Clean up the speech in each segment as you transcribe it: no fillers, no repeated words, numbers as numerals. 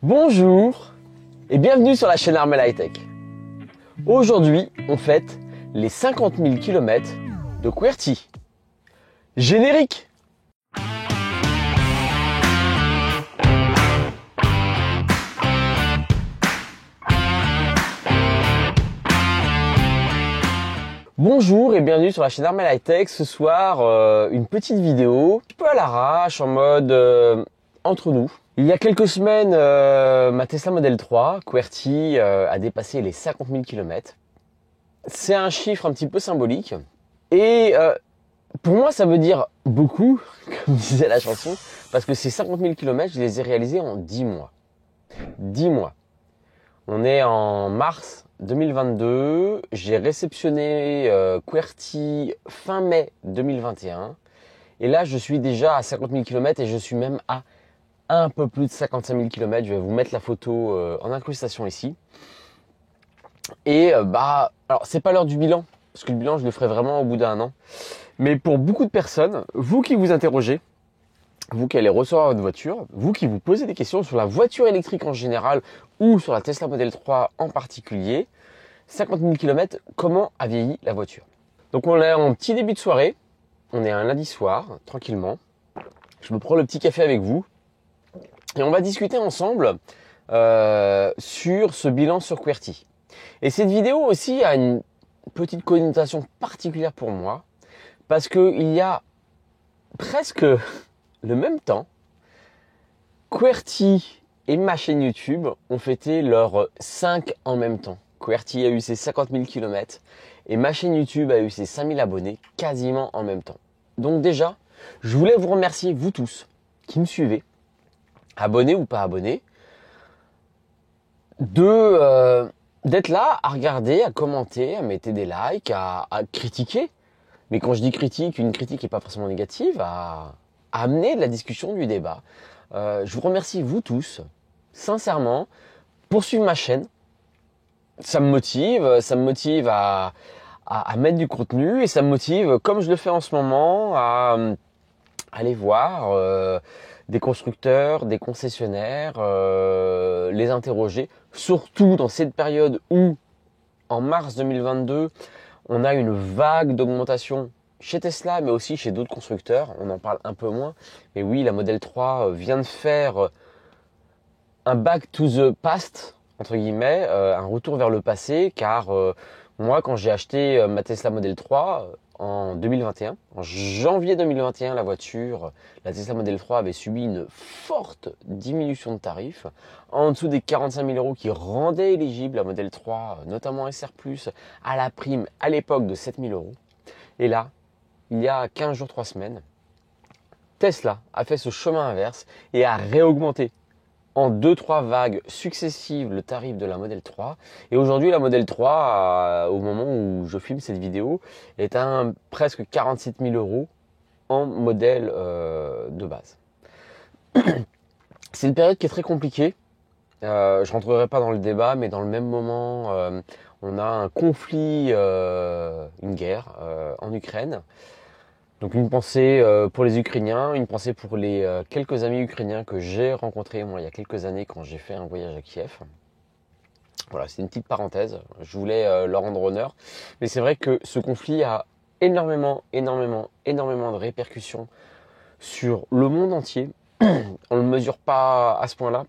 Bonjour et bienvenue sur la chaîne Armel High Tech. Aujourd'hui, on fête les 50 000 km de QWERTY. Générique! Bonjour et bienvenue sur la chaîne Armel High Tech. Ce soir, une petite vidéo, un peu à l'arrache, en mode entre nous. Il y a quelques semaines, ma Tesla Model 3, QWERTY, a dépassé les 50 000 km. C'est un chiffre un petit peu symbolique. Et pour moi, ça veut dire beaucoup, comme disait la chanson, parce que ces 50 000 km, je les ai réalisés en 10 mois. 10 mois. On est en mars 2022. J'ai réceptionné QWERTY fin mai 2021. Et là, je suis déjà à 50 000 km et je suis même à un peu plus de 55 000 km. Je vais vous mettre la photo en incrustation ici. Et alors c'est pas l'heure du bilan, parce que le bilan je le ferai vraiment au bout d'un an. Mais pour beaucoup de personnes, vous qui vous interrogez, vous qui allez recevoir votre voiture, vous qui vous posez des questions sur la voiture électrique en général ou sur la Tesla Model 3 en particulier, 50 000 km, comment a vieilli la voiture? Donc on est en petit début de soirée, on est un lundi soir, tranquillement. Je me prends le petit café avec vous et on va discuter ensemble sur ce bilan sur QWERTY. Et cette vidéo aussi a une petite connotation particulière pour moi, parce qu'il y a presque le même temps, QWERTY et ma chaîne YouTube ont fêté leurs 5 en même temps. QWERTY a eu ses 50 000 km et ma chaîne YouTube a eu ses 5 000 abonnés quasiment en même temps. Donc déjà, je voulais vous remercier, vous tous, qui me suivez, abonnés ou pas abonnés, d'être là à regarder, à commenter, à mettre des likes, à critiquer. Mais quand je dis critique, une critique n'est pas forcément négative, à amener de la discussion, du débat. Je vous remercie, vous tous, sincèrement, pour suivre ma chaîne. Ça me motive à mettre du contenu et ça me motive, comme je le fais en ce moment, à aller voir des constructeurs, des concessionnaires, les interroger, surtout dans cette période où, en mars 2022, on a une vague d'augmentation chez Tesla, mais aussi chez d'autres constructeurs. On en parle un peu moins. Mais oui, la Model 3 vient de faire un back to the past, entre guillemets, un retour vers le passé, car moi, quand j'ai acheté ma Tesla Model 3 en 2021, en janvier 2021, la Tesla Model 3 avait subi une forte diminution de tarifs, en dessous des 45 000 € qui rendaient éligible la Model 3, notamment SR+, à la prime à l'époque de 7 000 €. Et là, il y a 15 jours, 3 semaines, Tesla a fait ce chemin inverse et a réaugmenté en 2-3 vagues successives le tarif de la Model 3. Et aujourd'hui, la Model 3, au moment où je filme cette vidéo, est à presque 47 000 € en modèle de base. C'est une période qui est très compliquée. Je rentrerai pas dans le débat, mais dans le même moment, on a un conflit, une guerre en Ukraine. Donc une pensée pour les Ukrainiens, une pensée pour les quelques amis ukrainiens que j'ai rencontrés moi il y a quelques années quand j'ai fait un voyage à Kiev. Voilà, c'est une petite parenthèse, je voulais leur rendre honneur. Mais c'est vrai que ce conflit a énormément de répercussions sur le monde entier. On ne le mesure pas à ce point-là.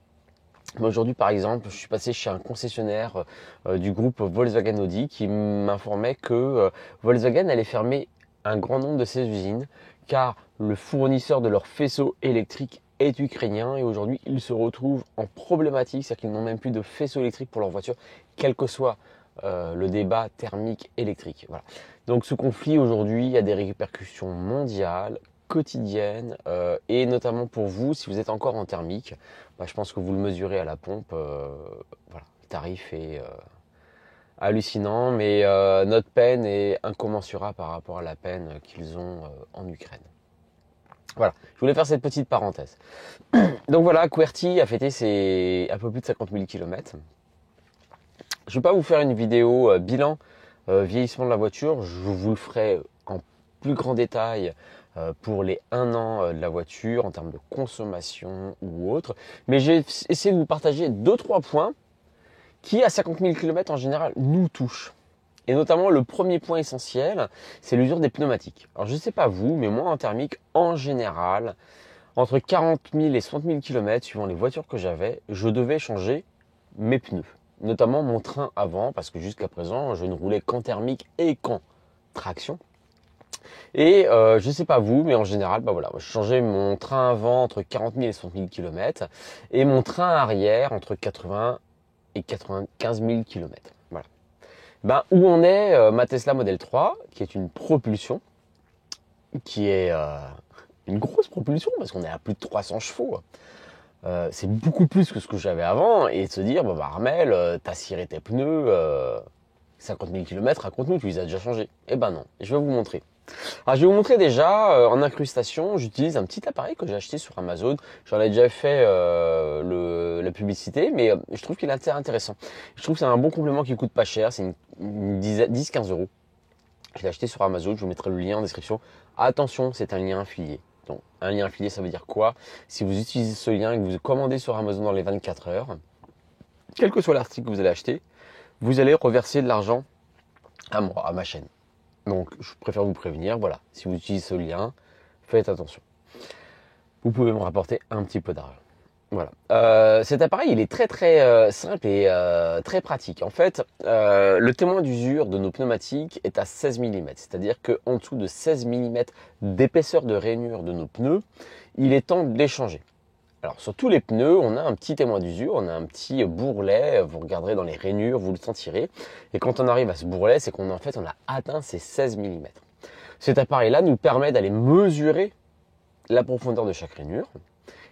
Mais aujourd'hui, par exemple, je suis passé chez un concessionnaire du groupe Volkswagen Audi qui m'informait que Volkswagen allait fermer un grand nombre de ces usines, car le fournisseur de leurs faisceaux électriques est ukrainien et aujourd'hui ils se retrouvent en problématique, c'est-à-dire qu'ils n'ont même plus de faisceaux électriques pour leur voiture, quel que soit le débat thermique électrique. Voilà. Donc ce conflit aujourd'hui a des répercussions mondiales, quotidiennes, et notamment pour vous, si vous êtes encore en thermique, je pense que vous le mesurez à la pompe, voilà, le tarif est hallucinant, mais notre peine est incommensurable par rapport à la peine qu'ils ont en Ukraine. Voilà, je voulais faire cette petite parenthèse. Donc voilà, QWERTY a fêté ses un peu plus de 50 000 km. Je ne vais pas vous faire une vidéo bilan vieillissement de la voiture, je vous le ferai en plus grand détail pour les 1 an de la voiture en termes de consommation ou autre. Mais j'ai essayé de vous partager 2-3 points qui, à 50 000 km en général, nous touchent. Et notamment, le premier point essentiel, c'est l'usure des pneumatiques. Alors, je ne sais pas vous, mais moi, en thermique, en général, entre 40 000 et 60 000 km, suivant les voitures que j'avais, je devais changer mes pneus. Notamment mon train avant, parce que jusqu'à présent, je ne roulais qu'en thermique et qu'en traction. Et je ne sais pas vous, mais en général, bah voilà, je changeais mon train avant entre 40 000 et 60 000 km et mon train arrière entre 80 et 95 000 km. Voilà. Ben, où on est ma Tesla Model 3, qui est une propulsion, qui est une grosse propulsion, parce qu'on est à plus de 300 chevaux. C'est beaucoup plus que ce que j'avais avant, et de se dire, bah Armel, t'as ciré tes pneus, 50 000 km, raconte-nous, tu les as déjà changés. Eh ben non, je vais vous montrer. Alors, je vais vous montrer déjà, en incrustation, j'utilise un petit appareil que j'ai acheté sur Amazon. J'en ai déjà fait la publicité, mais je trouve qu'il est assez intéressant. Je trouve que c'est un bon complément qui coûte pas cher, c'est une 10-15 euros. Je l'ai acheté sur Amazon, je vous mettrai le lien en description. Attention, c'est un lien affilié. Donc, un lien affilié, ça veut dire quoi? Si vous utilisez ce lien et que vous commandez sur Amazon dans les 24 heures, quel que soit l'article que vous allez acheter, vous allez reverser de l'argent à moi, à ma chaîne. Donc, je préfère vous prévenir, voilà, si vous utilisez ce lien, faites attention. Vous pouvez me rapporter un petit peu d'argent. Voilà. Cet appareil, il est très simple et très pratique. En fait, le témoin d'usure de nos pneumatiques est à 16 mm. C'est-à-dire qu'en dessous de 16 mm d'épaisseur de rainure de nos pneus, il est temps de les changer. Alors, sur tous les pneus, on a un petit témoin d'usure, on a un petit bourrelet. Vous regarderez dans les rainures, vous le sentirez. Et quand on arrive à ce bourrelet, c'est qu'on fait, on a atteint ces 16 mm. Cet appareil-là nous permet d'aller mesurer la profondeur de chaque rainure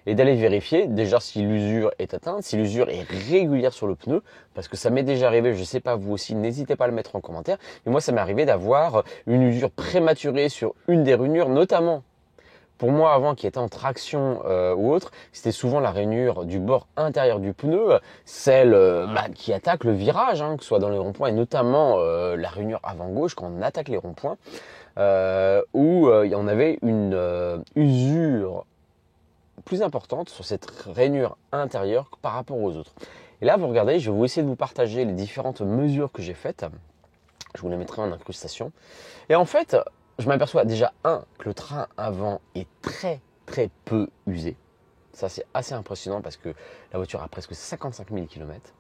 et d'aller vérifier déjà si l'usure est atteinte, si l'usure est régulière sur le pneu, parce que ça m'est déjà arrivé, je ne sais pas vous aussi, n'hésitez pas à le mettre en commentaire, mais moi ça m'est arrivé d'avoir une usure prématurée sur une des rainures, notamment pour moi avant qui était en traction ou autre, c'était souvent la rainure du bord intérieur du pneu, celle qui attaque le virage, que ce soit dans les ronds-points, et notamment la rainure avant gauche quand on attaque les ronds-points, où on avait une usure plus importante sur cette rainure intérieure par rapport aux autres. Et là, vous regardez, je vais vous essayer de vous partager les différentes mesures que j'ai faites. Je vous les mettrai en incrustation. Et en fait, je m'aperçois déjà, que le train avant est très peu usé. Ça, c'est assez impressionnant parce que la voiture a presque 55 000 km.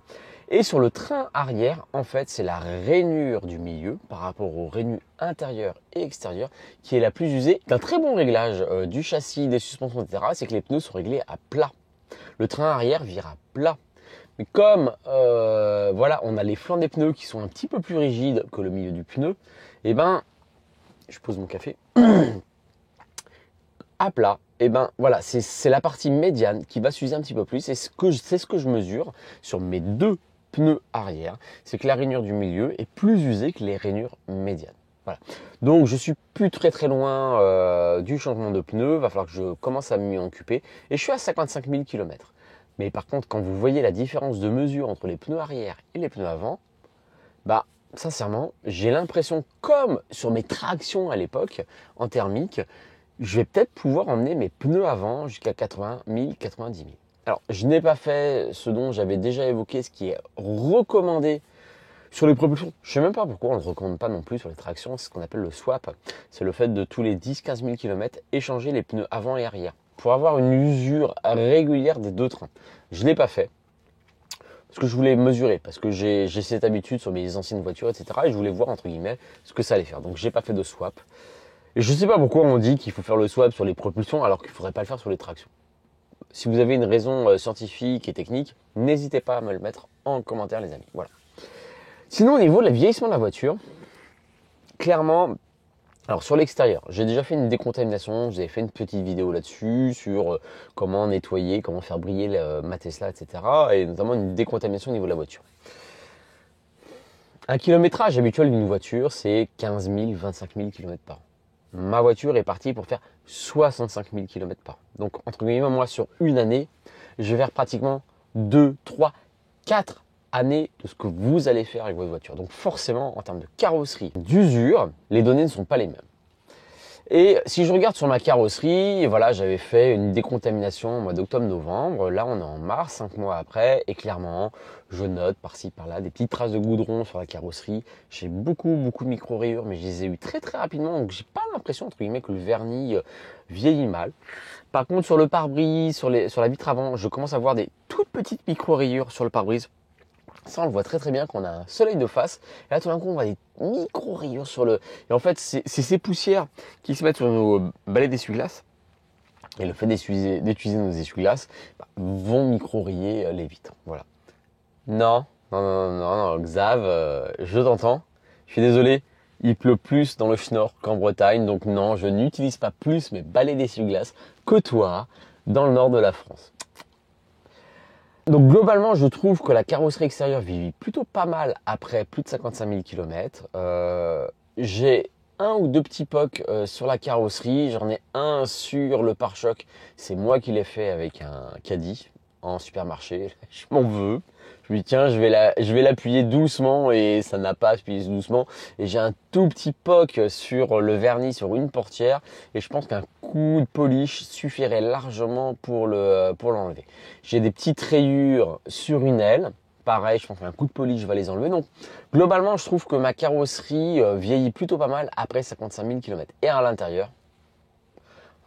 Et sur le train arrière, en fait, c'est la rainure du milieu par rapport aux rainures intérieures et extérieures qui est la plus usée. D'un très bon réglage du châssis, des suspensions, etc., c'est que les pneus sont réglés à plat. Le train arrière vire à plat. Mais comme voilà, on a les flancs des pneus qui sont un petit peu plus rigides que le milieu du pneu, et ben, je pose mon café, à plat, et ben voilà, c'est la partie médiane qui va s'user un petit peu plus. Et c'est ce que je mesure sur mes deux pneus arrière, c'est que la rainure du milieu est plus usée que les rainures médianes. Voilà. Donc je suis plus très loin du changement de pneus, va falloir que je commence à m'y occuper. Et je suis à 55 000 km. Mais par contre, quand vous voyez la différence de mesure entre les pneus arrière et les pneus avant, bah sincèrement, j'ai l'impression, comme sur mes tractions à l'époque, en thermique, je vais peut-être pouvoir emmener mes pneus avant jusqu'à 80 000, 90 000. Alors, je n'ai pas fait ce dont j'avais déjà évoqué, ce qui est recommandé sur les propulsions. Je ne sais même pas pourquoi on ne le recommande pas non plus sur les tractions, c'est ce qu'on appelle le swap. C'est le fait de tous les 10-15 000 km échanger les pneus avant et arrière pour avoir une usure régulière des deux trains. Je ne l'ai pas fait parce que je voulais mesurer, parce que j'ai cette habitude sur mes anciennes voitures, etc. Et je voulais voir, entre guillemets, ce que ça allait faire. Donc, je n'ai pas fait de swap. Et je ne sais pas pourquoi on dit qu'il faut faire le swap sur les propulsions alors qu'il ne faudrait pas le faire sur les tractions. Si vous avez une raison scientifique et technique, n'hésitez pas à me le mettre en commentaire, les amis. Voilà. Sinon, au niveau de la vieillissement de la voiture, clairement, alors sur l'extérieur, j'ai déjà fait une décontamination, j'ai fait une petite vidéo là-dessus sur comment nettoyer, comment faire briller ma Tesla, etc. Et notamment une décontamination au niveau de la voiture. Un kilométrage habituel d'une voiture, c'est 15 000, 25 000 km par an. Ma voiture est partie pour faire 65 000 km par an. Donc, entre guillemets, moi, sur une année, je vais faire pratiquement 2, 3, 4 années de ce que vous allez faire avec votre voiture. Donc, forcément, en termes de carrosserie, d'usure, les données ne sont pas les mêmes. Et si je regarde sur ma carrosserie, voilà, j'avais fait une décontamination au mois d'octobre-novembre. Là, on est en mars, 5 mois après, et clairement, je note par-ci, par-là des petites traces de goudron sur la carrosserie. J'ai beaucoup de micro-rayures, mais je les ai eues très rapidement, donc j'ai pas l'impression, entre guillemets, que le vernis vieillit mal. Par contre, sur le pare-brise, sur la vitre avant, je commence à voir des toutes petites micro-rayures sur le pare-brise. Ça, on le voit très bien quand on a un soleil de face. Et là, tout d'un coup, on voit des micro-rayures sur le... Et en fait, c'est ces poussières qui se mettent sur nos balais d'essuie-glace. Et le fait d'utiliser nos essuie-glaces vont micro-rayer les vitres. Voilà. Non, Xav, je t'entends. Je suis désolé, il pleut plus dans le Schnorr qu'en Bretagne. Donc non, je n'utilise pas plus mes balais d'essuie-glace que toi dans le nord de la France. Donc globalement, je trouve que la carrosserie extérieure vieillit plutôt pas mal après plus de 55 000 km. J'ai un ou deux petits pocs sur la carrosserie. J'en ai un sur le pare-choc. C'est moi qui l'ai fait avec un caddie en supermarché. Je m'en veux. Je me dis tiens, je vais l'appuyer doucement et ça n'a pas appuyé doucement. Et j'ai un tout petit poc sur le vernis sur une portière et je pense qu'un coup de polish suffirait largement pour l'enlever. J'ai des petites rayures sur une aile. Pareil, je pense qu'un coup de polish va les enlever. Donc globalement, je trouve que ma carrosserie vieillit plutôt pas mal après 55 000 km. Et à l'intérieur,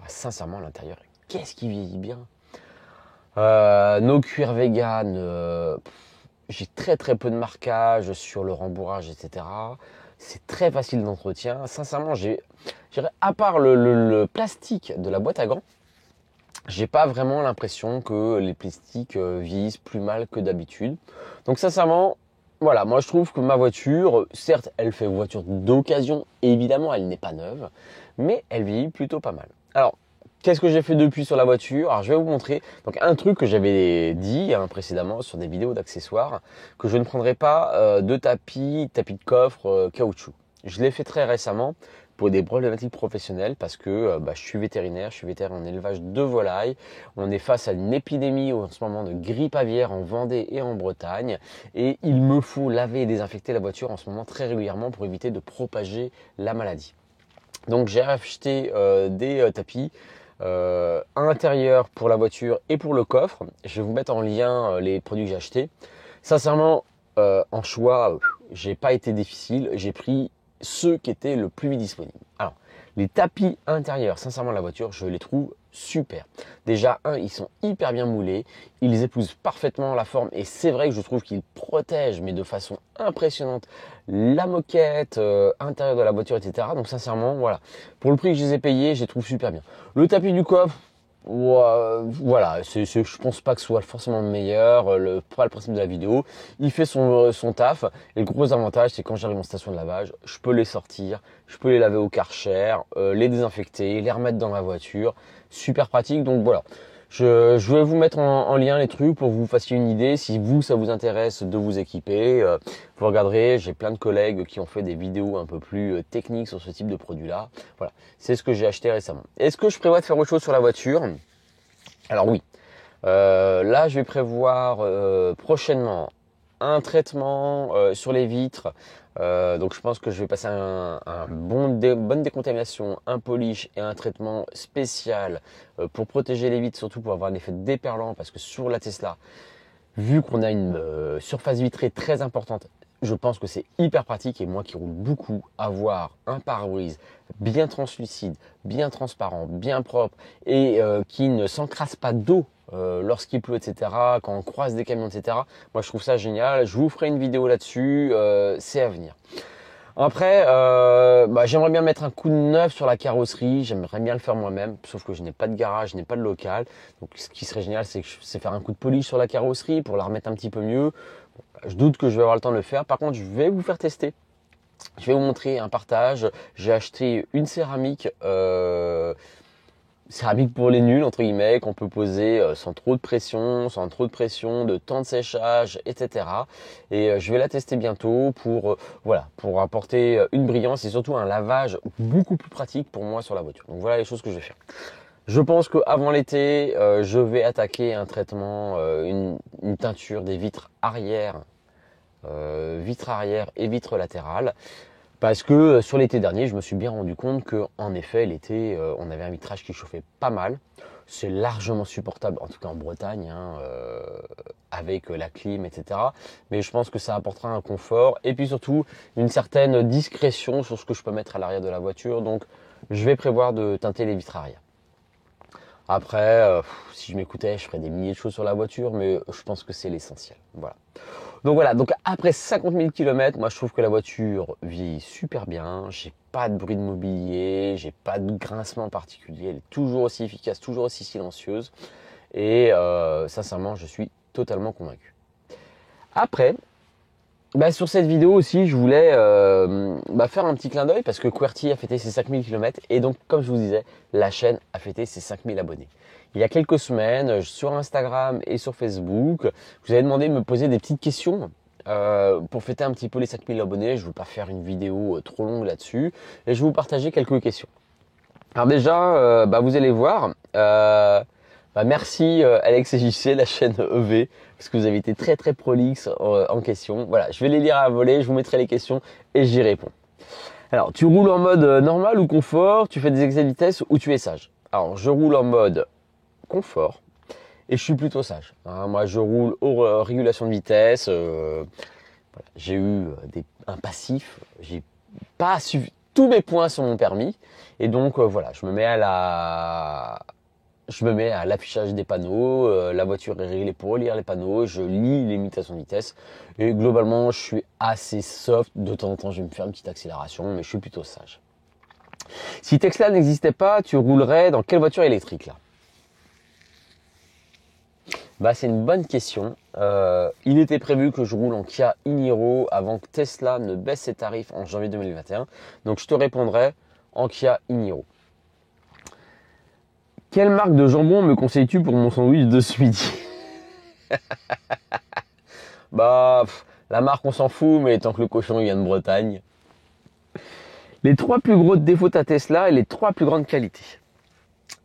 sincèrement, à l'intérieur, qu'est-ce qui vieillit bien? Nos cuirs vegan, j'ai très peu de marquage sur le rembourrage, etc. C'est très facile d'entretien. Sincèrement, à part le plastique de la boîte à gants, j'ai pas vraiment l'impression que les plastiques vieillissent plus mal que d'habitude. Donc sincèrement, voilà, moi je trouve que ma voiture, certes, elle fait voiture d'occasion, évidemment, elle n'est pas neuve, mais elle vieillit plutôt pas mal. Alors, qu'est-ce que j'ai fait depuis sur la voiture? Alors, je vais vous montrer. Donc, un truc que j'avais dit précédemment sur des vidéos d'accessoires, que je ne prendrais pas de tapis de coffre caoutchouc. Je l'ai fait très récemment pour des problématiques professionnelles parce que je suis vétérinaire en élevage de volailles. On est face à une épidémie en ce moment de grippe aviaire en Vendée et en Bretagne et il me faut laver et désinfecter la voiture en ce moment très régulièrement pour éviter de propager la maladie. Donc j'ai acheté des tapis intérieurs pour la voiture et pour le coffre. Je vais vous mettre en lien les produits que j'ai achetés. Sincèrement, en choix, j'ai pas été difficile. J'ai pris ceux qui étaient le plus vite disponibles. Alors, les tapis intérieurs, sincèrement, la voiture, je les trouve super. Déjà, ils sont hyper bien moulés. Ils épousent parfaitement la forme et c'est vrai que je trouve qu'ils protègent, mais de façon impressionnante, la moquette intérieure de la voiture, etc. Donc, sincèrement, voilà. Pour le prix que je les ai payés, je les trouve super bien. Le tapis du coffre, voilà, je pense pas que ce soit forcément le meilleur, pas le principe de la vidéo. Il fait son taf. Et le gros avantage, c'est quand j'arrive en station de lavage, je peux les sortir, je peux les laver au Karcher, les désinfecter, les remettre dans ma voiture. Super pratique. Donc voilà, je vais vous mettre en lien les trucs pour que vous fassiez une idée. Si vous, ça vous intéresse de vous équiper, vous regarderez. J'ai plein de collègues qui ont fait des vidéos un peu plus techniques sur ce type de produit-là. Voilà, c'est ce que j'ai acheté récemment. Est-ce que je prévois de faire autre chose sur la voiture? Alors oui, là je vais prévoir prochainement un traitement sur les vitres. Donc je pense que je vais passer bonne décontamination, un polish et un traitement spécial pour protéger les vitres, surtout pour avoir un effet déperlant parce que sur la Tesla, vu qu'on a une surface vitrée très importante, je pense que c'est hyper pratique et moi qui roule beaucoup, avoir un pare-brise bien translucide, bien transparent, bien propre et qui ne s'encrasse pas d'eau lorsqu'il pleut, etc., quand on croise des camions, etc. Moi, je trouve ça génial. Je vous ferai une vidéo là-dessus. C'est à venir. Après, j'aimerais bien mettre un coup de neuf sur la carrosserie. J'aimerais bien le faire moi-même, sauf que je n'ai pas de garage, je n'ai pas de local. Donc, ce qui serait génial, c'est faire un coup de polish sur la carrosserie pour la remettre un petit peu mieux. Je doute que je vais avoir le temps de le faire. Par contre, je vais vous faire tester. Je vais vous montrer un partage. J'ai acheté une céramique pour les nuls, entre guillemets, qu'on peut poser sans trop de pression, de temps de séchage, etc. Et je vais la tester bientôt pour apporter une brillance et surtout un lavage beaucoup plus pratique pour moi sur la voiture. Donc voilà les choses que je vais faire. Je pense qu'avant l'été, je vais attaquer un traitement, une teinture des vitres arrière et vitres latérales. Parce que sur l'été dernier, je me suis bien rendu compte que, en effet, l'été, on avait un vitrage qui chauffait pas mal. C'est largement supportable, en tout cas en Bretagne, hein, avec la clim, etc. Mais je pense que ça apportera un confort et puis surtout une certaine discrétion sur ce que je peux mettre à l'arrière de la voiture. Donc, je vais prévoir de teinter les vitres arrière. Après, si je m'écoutais, je ferais des milliers de choses sur la voiture, mais je pense que c'est l'essentiel. Voilà, donc après 50 000 km, moi je trouve que la voiture vit super bien, j'ai pas de bruit de mobilier, j'ai pas de grincement particulier, elle est toujours aussi efficace, toujours aussi silencieuse et sincèrement je suis totalement convaincu. Après, sur cette vidéo aussi je voulais faire un petit clin d'œil parce que QWERTY a fêté ses 5000 km et donc comme je vous disais, la chaîne a fêté ses 5000 abonnés. Il y a quelques semaines, sur Instagram et sur Facebook, vous avez demandé de me poser des petites questions pour fêter un petit peu les 5000 abonnés. Je ne veux pas faire une vidéo trop longue là-dessus et je vais vous partager quelques questions. Alors déjà, vous allez voir, merci Alex et JC, la chaîne EV, parce que vous avez été très très prolixe en questions. Voilà, je vais les lire à voler, je vous mettrai les questions et j'y réponds. Alors, tu roules en mode normal ou confort, tu fais des excès de vitesse ou tu es sage? Alors, je roule en mode confort et je suis plutôt sage. Moi, je roule aux régulations de vitesse. J'ai eu un passif. J'ai pas su tous mes points sur mon permis et donc je me mets à l'affichage des panneaux. La voiture est réglée pour lire les panneaux. Je lis les limitations de vitesse et globalement, je suis assez soft. De temps en temps, je vais me faire une petite accélération, mais je suis plutôt sage. Si Tesla n'existait pas, tu roulerais dans quelle voiture électrique là? C'est une bonne question. Il était prévu que je roule en Kia e-Niro avant que Tesla ne baisse ses tarifs en janvier 2021. Donc je te répondrai en Kia e-Niro. Quelle marque de jambon me conseilles-tu pour mon sandwich de ce midi? La marque on s'en fout, mais tant que le cochon il vient de Bretagne. Les 3 plus gros défauts de ta Tesla et les 3 plus grandes qualités.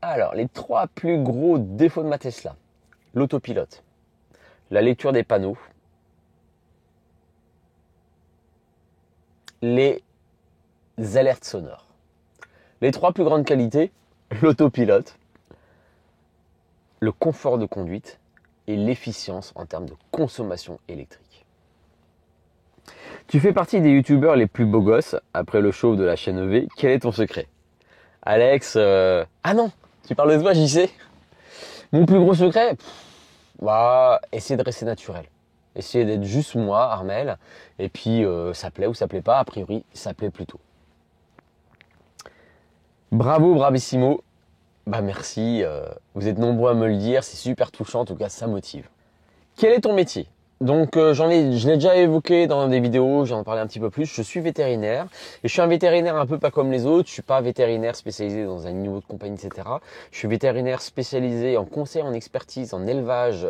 Alors, les 3 plus gros défauts de ma Tesla. L'autopilote, la lecture des panneaux, les alertes sonores. Les 3 plus grandes qualités, l'autopilote, le confort de conduite et l'efficience en termes de consommation électrique. Tu fais partie des youtubeurs les plus beaux gosses après le show de la chaîne EV. Quel est ton secret? Alex, ah non, tu parles de toi, j'y sais. Mon plus gros secret, essayer de rester naturel. Essayer d'être juste moi, Armel. Et puis, ça plaît ou ça plaît pas. A priori, ça plaît plutôt. Bravo, bravissimo. Merci. Vous êtes nombreux à me le dire. C'est super touchant. En tout cas, ça motive. Quel est ton métier? Donc je l'ai déjà évoqué dans des vidéos, j'en parlais un petit peu plus. Je suis vétérinaire et je suis un vétérinaire un peu pas comme les autres. Je suis pas vétérinaire spécialisé dans un niveau de compagnie, etc. Je suis vétérinaire spécialisé en conseil, en expertise, en élevage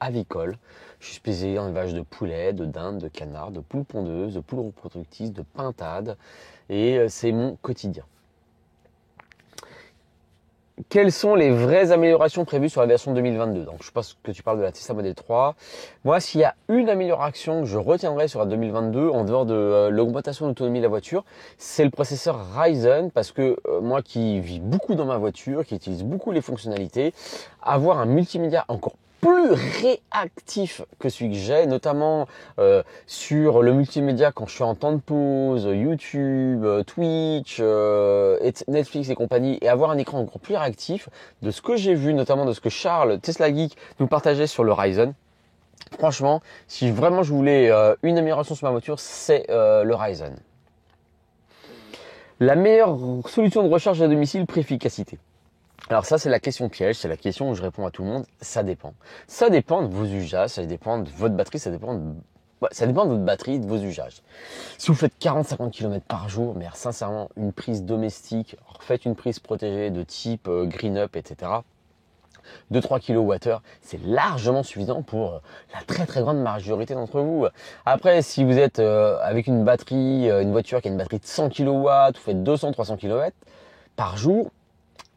avicole. Je suis spécialisé en élevage de poulets, de dindes, de canards, de poules pondeuses, de poules reproductrices, de pintades et c'est mon quotidien. Quelles sont les vraies améliorations prévues sur la version 2022? Donc, je pense que tu parles de la Tesla Model 3. Moi, s'il y a une amélioration que je retiendrai sur la 2022, en dehors de l'augmentation d'autonomie de la voiture, c'est le processeur Ryzen, parce que moi qui vis beaucoup dans ma voiture, qui utilise beaucoup les fonctionnalités, avoir un multimédia encore plus réactif que celui que j'ai, notamment sur le multimédia quand je suis en temps de pause, YouTube, Twitch, Netflix et compagnie, et avoir un écran encore plus réactif de ce que j'ai vu, notamment de ce que Charles, Tesla Geek, nous partageait sur le Ryzen. Franchement, si vraiment je voulais une amélioration sur ma voiture, c'est le Ryzen. La meilleure solution de recharge à domicile, prix-efficacité. Alors ça, c'est la question piège, c'est la question où je réponds à tout le monde, ça dépend. Ça dépend de vos usages, ça dépend de votre batterie, ça dépend de votre batterie, de vos usages. Si vous faites 40-50 km par jour, mais sincèrement, une prise domestique, faites une prise protégée de type Green Up, etc. 2-3 kWh, c'est largement suffisant pour la très très grande majorité d'entre vous. Après, si vous êtes avec une batterie, une voiture qui a une batterie de 100 kW, vous faites 200-300 km par jour,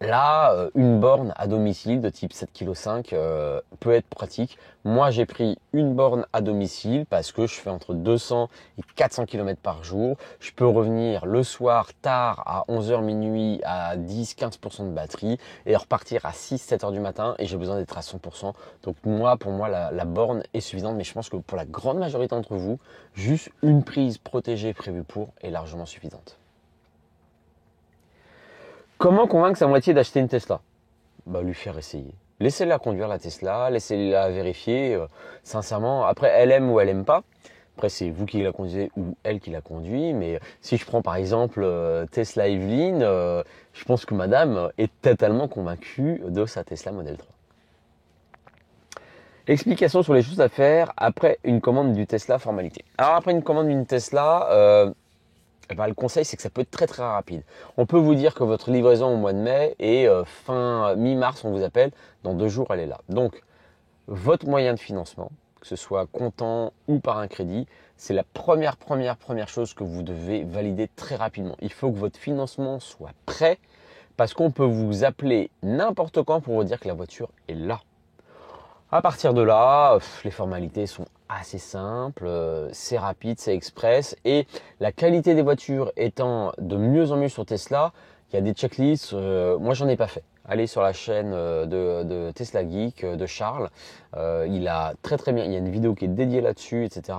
Là, une borne à domicile de type 7,5 kg peut être pratique. Moi, j'ai pris une borne à domicile parce que je fais entre 200 et 400 km par jour. Je peux revenir le soir tard à 11h minuit à 10-15% de batterie et repartir à 6-7 heures du matin et j'ai besoin d'être à 100%. Donc pour moi, la borne est suffisante, mais je pense que pour la grande majorité d'entre vous, juste une prise protégée prévue pour est largement suffisante. Comment convaincre sa moitié d'acheter une Tesla? Bah, lui faire essayer. Laissez-la conduire la Tesla, laissez-la vérifier. Sincèrement, après, elle aime ou elle aime pas. Après, c'est vous qui la conduisez ou elle qui la conduit. Mais si je prends par exemple Tesla Evelyn, je pense que madame est totalement convaincue de sa Tesla Model 3. Explication sur les choses à faire après une commande du Tesla formalité. Alors après une commande d'une Tesla, le conseil, c'est que ça peut être très très rapide. On peut vous dire que votre livraison au mois de mai et fin mi-mars, on vous appelle, dans 2 jours, elle est là. Donc, votre moyen de financement, que ce soit comptant ou par un crédit, c'est la première chose que vous devez valider très rapidement. Il faut que votre financement soit prêt parce qu'on peut vous appeler n'importe quand pour vous dire que la voiture est là. À partir de là, les formalités sont assez simples, c'est rapide, c'est express et la qualité des voitures étant de mieux en mieux sur Tesla, il y a des checklists, moi j'en ai pas fait. Allez sur la chaîne de Tesla Geek de Charles, il a très bien, il y a une vidéo qui est dédiée là-dessus, etc.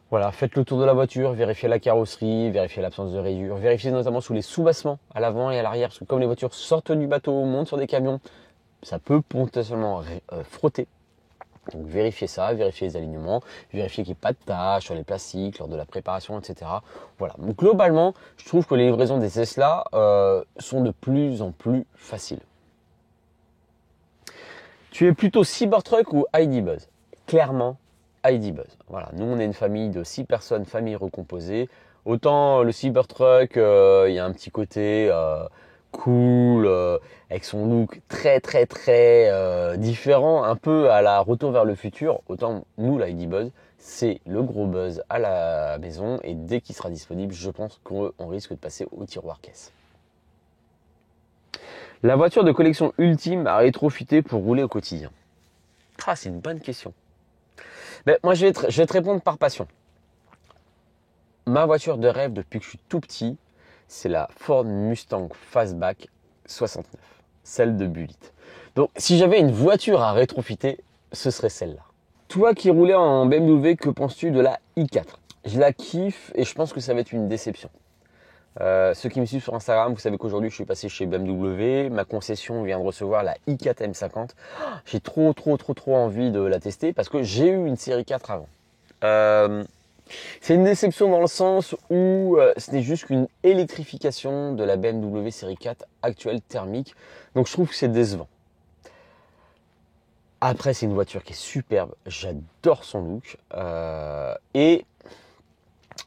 Voilà, faites le tour de la voiture, vérifiez la carrosserie, vérifiez l'absence de rayures, vérifiez notamment sous les sous-bassements à l'avant et à l'arrière, parce que comme les voitures sortent du bateau, montent sur des camions, ça peut potentiellement frotter. Donc vérifiez ça, vérifiez les alignements, vérifiez qu'il n'y ait pas de taches sur les plastiques lors de la préparation, etc. Voilà. Donc globalement, je trouve que les livraisons des Tesla sont de plus en plus faciles. Tu es plutôt Cybertruck ou ID Buzz? Clairement, ID Buzz. Voilà. Nous, on est une famille de 6 personnes, famille recomposée. Autant le Cybertruck, il y a un petit côté cool, avec son look très différent, un peu à la Retour vers le futur. Autant nous, la ID Buzz, c'est le gros buzz à la maison et dès qu'il sera disponible, je pense qu'on risque de passer au tiroir caisse. La voiture de collection ultime à rétrofiter pour rouler au quotidien. Ah, c'est une bonne question. Ben, moi, je vais te répondre par passion. Ma voiture de rêve depuis que je suis tout petit, c'est la Ford Mustang Fastback 69, celle de Bullitt. Donc, si j'avais une voiture à rétrofiter, ce serait celle-là. Toi qui roulais en BMW, que penses-tu de la i4? Je la kiffe et je pense que ça va être une déception. Ceux qui me suivent sur Instagram, vous savez qu'aujourd'hui je suis passé chez BMW. Ma concession vient de recevoir la i4 M50. J'ai trop envie de la tester parce que j'ai eu une série 4 avant. C'est une déception dans le sens où ce n'est juste qu'une électrification de la BMW série 4 actuelle thermique. Donc je trouve que c'est décevant. Après, c'est une voiture qui est superbe. J'adore son look. Et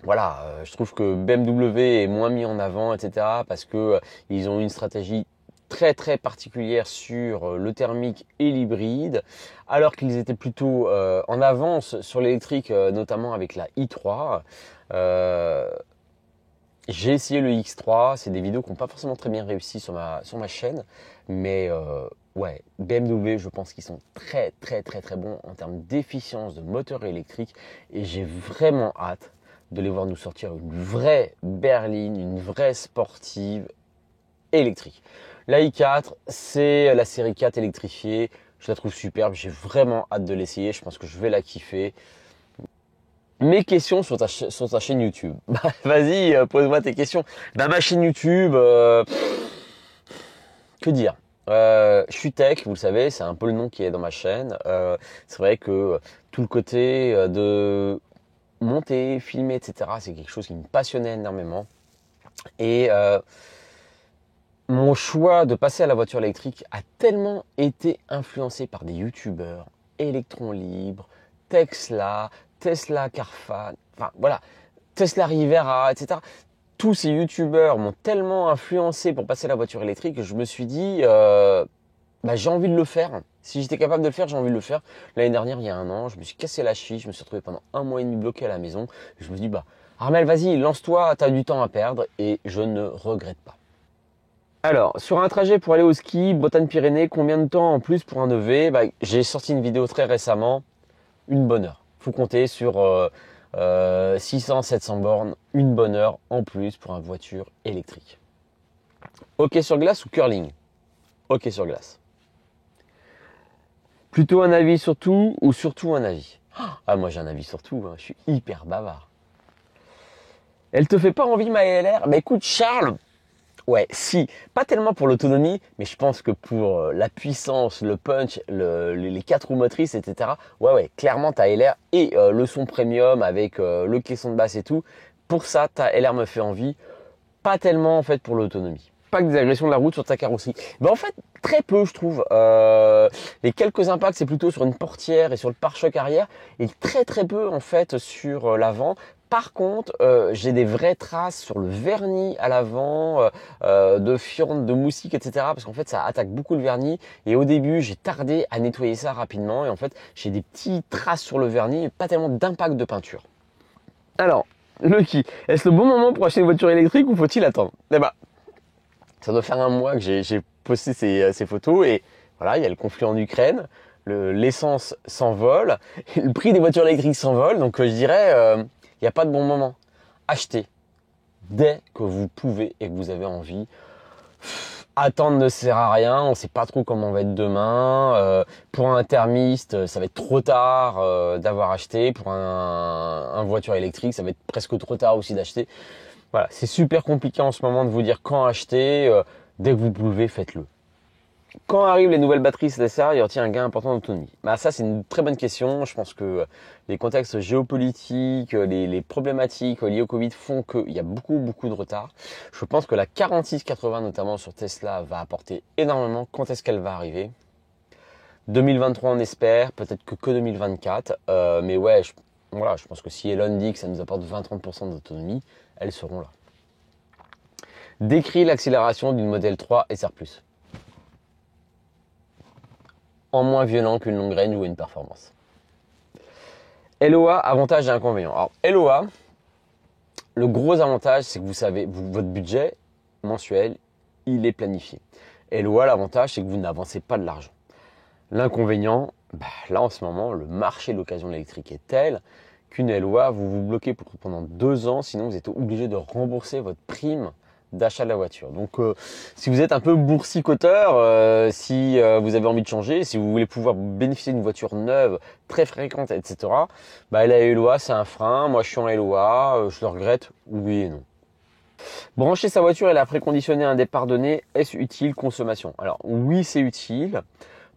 voilà, je trouve que BMW est moins mis en avant, etc. parce que ils ont une stratégie très particulière sur le thermique et l'hybride, alors qu'ils étaient plutôt en avance sur l'électrique, notamment avec la i3. J'ai essayé le X3, c'est des vidéos qui n'ont pas forcément très bien réussi sur ma chaîne, mais ouais, BMW, je pense qu'ils sont très bons en termes d'efficience de moteur électrique et j'ai vraiment hâte de les voir nous sortir une vraie berline, une vraie sportive électrique. La i4, c'est la série 4 électrifiée, je la trouve superbe, j'ai vraiment hâte de l'essayer, je pense que je vais la kiffer. Mes questions sur ta chaîne YouTube. Bah, vas-y, pose-moi tes questions. Bah, ma chaîne YouTube, que dire? Je suis tech, vous le savez, c'est un peu le nom qui est dans ma chaîne. C'est vrai que tout le côté de monter, filmer, etc., c'est quelque chose qui me passionnait énormément. Et mon choix de passer à la voiture électrique a tellement été influencé par des youtubeurs, Electron Libre, Tesla, Tesla Carfan, enfin voilà, Tesla Rivera, etc. Tous ces youtubeurs m'ont tellement influencé pour passer à la voiture électrique que je me suis dit, bah, j'ai envie de le faire. Si j'étais capable de le faire, j'ai envie de le faire. L'année dernière, il y a 1 an, je me suis cassé la cheville, je me suis retrouvé pendant 1 mois et demi bloqué à la maison. Je me suis dit, bah, Armel, vas-y, lance-toi, t'as du temps à perdre et je ne regrette pas. Alors, sur un trajet pour aller au ski, Bretagne-Pyrénées, combien de temps en plus pour un EV? J'ai sorti une vidéo très récemment, une bonne heure. Faut compter sur 600-700 bornes, une bonne heure en plus pour une voiture électrique. Hockey sur glace ou curling? Hockey sur glace. Plutôt un avis sur tout ou surtout un avis? Ah, moi j'ai un avis sur tout, hein. Je suis hyper bavard. Elle te fait pas envie ma LR? Bah écoute Charles, ouais, si, pas tellement pour l'autonomie, mais je pense que pour la puissance, le punch, les 4 roues motrices, etc. Ouais, clairement ta LR et le son premium avec le caisson de basse et tout, pour ça ta LR me fait envie, pas tellement en fait pour l'autonomie. Pas que des agressions de la route sur ta carrosserie. En fait, très peu je trouve. Les quelques impacts c'est plutôt sur une portière et sur le pare-choc arrière et très peu en fait sur l'avant. Par contre, j'ai des vraies traces sur le vernis à l'avant, de fientes, de moustiques, etc. Parce qu'en fait, ça attaque beaucoup le vernis. Et au début, j'ai tardé à nettoyer ça rapidement. Et en fait, j'ai des petites traces sur le vernis, et pas tellement d'impact de peinture. Alors, Lucky, est-ce le bon moment pour acheter une voiture électrique ou faut-il attendre? Eh ben, ça doit faire un mois que j'ai posté ces photos et voilà, il y a le conflit en Ukraine, l'essence s'envole, le prix des voitures électriques s'envole, donc je dirais, il n'y a pas de bon moment. Achetez dès que vous pouvez et que vous avez envie. Attendre ne sert à rien, on ne sait pas trop comment on va être demain. Pour un thermiste, ça va être trop tard d'avoir acheté. Pour un voiture électrique, ça va être presque trop tard aussi d'acheter. Voilà, c'est super compliqué en ce moment de vous dire quand acheter. Dès que vous pouvez, faites-le. Quand arrivent les nouvelles batteries CSR, il y a un gain important d'autonomie. Ça, c'est une très bonne question. Je pense que les contextes géopolitiques, les problématiques liées au Covid font qu'il y a beaucoup de retard. Je pense que la 4680, notamment sur Tesla, va apporter énormément. Quand est-ce qu'elle va arriver? 2023, on espère. Peut-être que 2024. Mais ouais, voilà, je pense que si Elon dit que ça nous apporte 20-30% d'autonomie, elles seront là. Décrit l'accélération d'une Model 3 SR+. En moins violent qu'une long range ou une performance. LOA, avantages et inconvénients. Alors, LOA, le gros avantage, c'est que vous savez, votre budget mensuel, il est planifié. LOA, l'avantage, c'est que vous n'avancez pas de l'argent. L'inconvénient, là en ce moment, le marché de l'occasion électrique est tel qu'une LOA, vous vous bloquez pendant 2 ans, sinon vous êtes obligé de rembourser votre prime d'achat de la voiture. Donc si vous êtes un peu boursicoteur, si vous avez envie de changer, si vous voulez pouvoir bénéficier d'une voiture neuve, très fréquente, etc., la LOA c'est un frein. Moi je suis en LOA, je le regrette, oui et non. Brancher sa voiture et la préconditionner à un départ donné, est-ce utile? Consommation. Alors oui, c'est utile.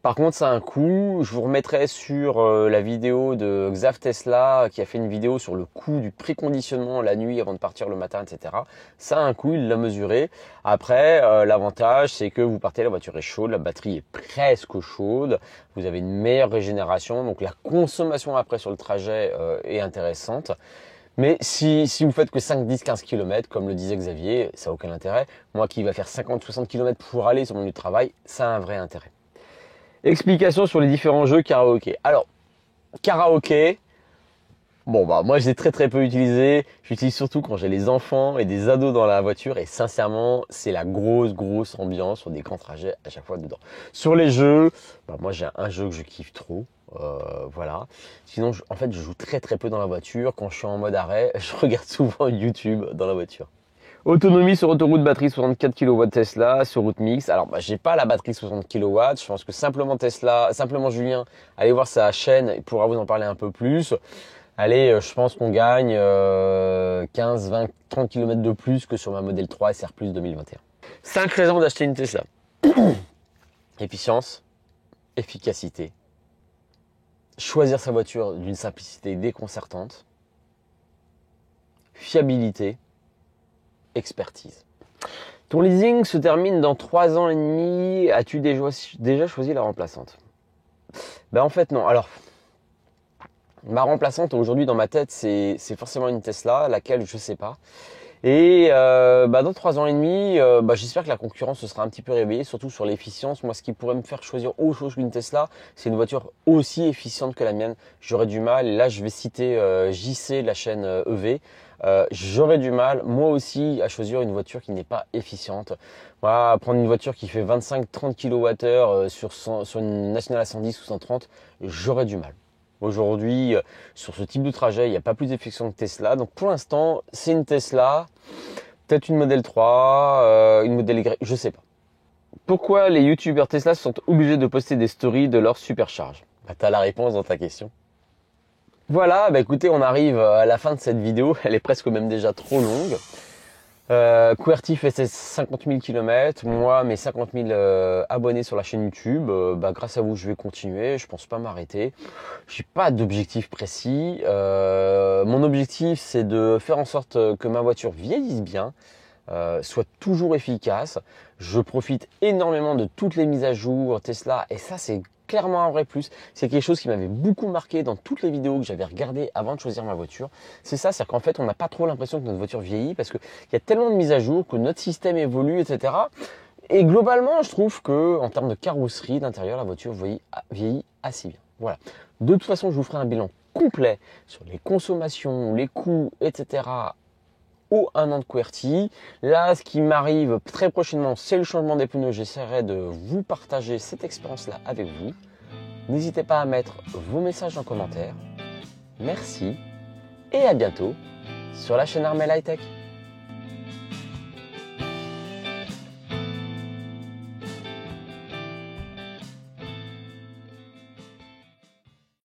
Par contre, ça a un coût. Je vous remettrai sur la vidéo de Xav Tesla qui a fait une vidéo sur le coût du préconditionnement la nuit avant de partir le matin, etc. Ça a un coût, il l'a mesuré. Après, l'avantage, c'est que vous partez, la voiture est chaude, la batterie est presque chaude, vous avez une meilleure régénération, donc la consommation après sur le trajet est intéressante. Mais si vous faites que 5, 10, 15 km, comme le disait Xavier, ça n'a aucun intérêt. Moi qui va faire 50, 60 km pour aller sur mon lieu de travail, ça a un vrai intérêt. Explication sur les différents jeux karaoké. Alors, karaoké, moi je l'ai très peu utilisé. J'utilise surtout quand j'ai les enfants et des ados dans la voiture et sincèrement, c'est la grosse ambiance sur des grands trajets à chaque fois dedans. Sur les jeux, moi j'ai un jeu que je kiffe trop. Voilà. Sinon, en fait, je joue très peu dans la voiture. Quand je suis en mode arrêt, je regarde souvent YouTube dans la voiture. Autonomie sur autoroute, batterie 64 kW Tesla, sur route mixte. Alors, j'ai pas la batterie 60 kW. Je pense que simplement Julien, allez voir sa chaîne, il pourra vous en parler un peu plus. Allez, je pense qu'on gagne 15, 20, 30 km de plus que sur ma Model 3 SR+ 2021. 5 raisons d'acheter une Tesla. Efficience, efficacité, choisir sa voiture d'une simplicité déconcertante, fiabilité, expertise. Ton leasing se termine dans 3 ans et demi. As-tu déjà choisi la remplaçante? En fait non. Alors, ma remplaçante aujourd'hui dans ma tête, c'est forcément une Tesla, laquelle je sais pas. Et dans 3 ans et demi, j'espère que la concurrence se sera un petit peu réveillée, surtout sur l'efficience. Moi, ce qui pourrait me faire choisir autre chose qu'une Tesla, c'est une voiture aussi efficiente que la mienne. J'aurais du mal. Et là, je vais citer JC de la chaîne EV. j'aurais du mal, moi aussi, à choisir une voiture qui n'est pas efficiente. Moi, prendre une voiture qui fait 25-30 kWh sur une nationale à 110 ou 130, j'aurais du mal. Aujourd'hui, sur ce type de trajet, il n'y a pas plus efficient que Tesla. Donc pour l'instant, c'est une Tesla, peut-être une Model 3, une Model Y, je sais pas. Pourquoi les youtubeurs Tesla sont obligés de poster des stories de leur supercharge? Bah, t'as la réponse dans ta question. Voilà, bah écoutez, on arrive à la fin de cette vidéo. Elle est presque même déjà trop longue. QWERTY fait ses 50 000 km. Moi, mes 50 000 abonnés sur la chaîne YouTube. Grâce à vous, je vais continuer. Je pense pas m'arrêter. J'ai pas d'objectif précis. Mon objectif, c'est de faire en sorte que ma voiture vieillisse bien. Soit toujours efficace. Je profite énormément de toutes les mises à jour Tesla et ça c'est clairement un vrai plus. C'est quelque chose qui m'avait beaucoup marqué dans toutes les vidéos que j'avais regardées avant de choisir ma voiture. C'est ça, c'est qu'en fait on n'a pas trop l'impression que notre voiture vieillit parce qu'il y a tellement de mises à jour, que notre système évolue, etc. Et globalement, je trouve que en termes de carrosserie, d'intérieur, la voiture vieillit assez bien. Voilà. De toute façon, je vous ferai un bilan complet sur les consommations, les coûts, etc. ou un an de QWERTY. Là, ce qui m'arrive très prochainement, c'est le changement des pneus. J'essaierai de vous partager cette expérience-là avec vous. N'hésitez pas à mettre vos messages en commentaire. Merci et à bientôt sur la chaîne Armel High Tech.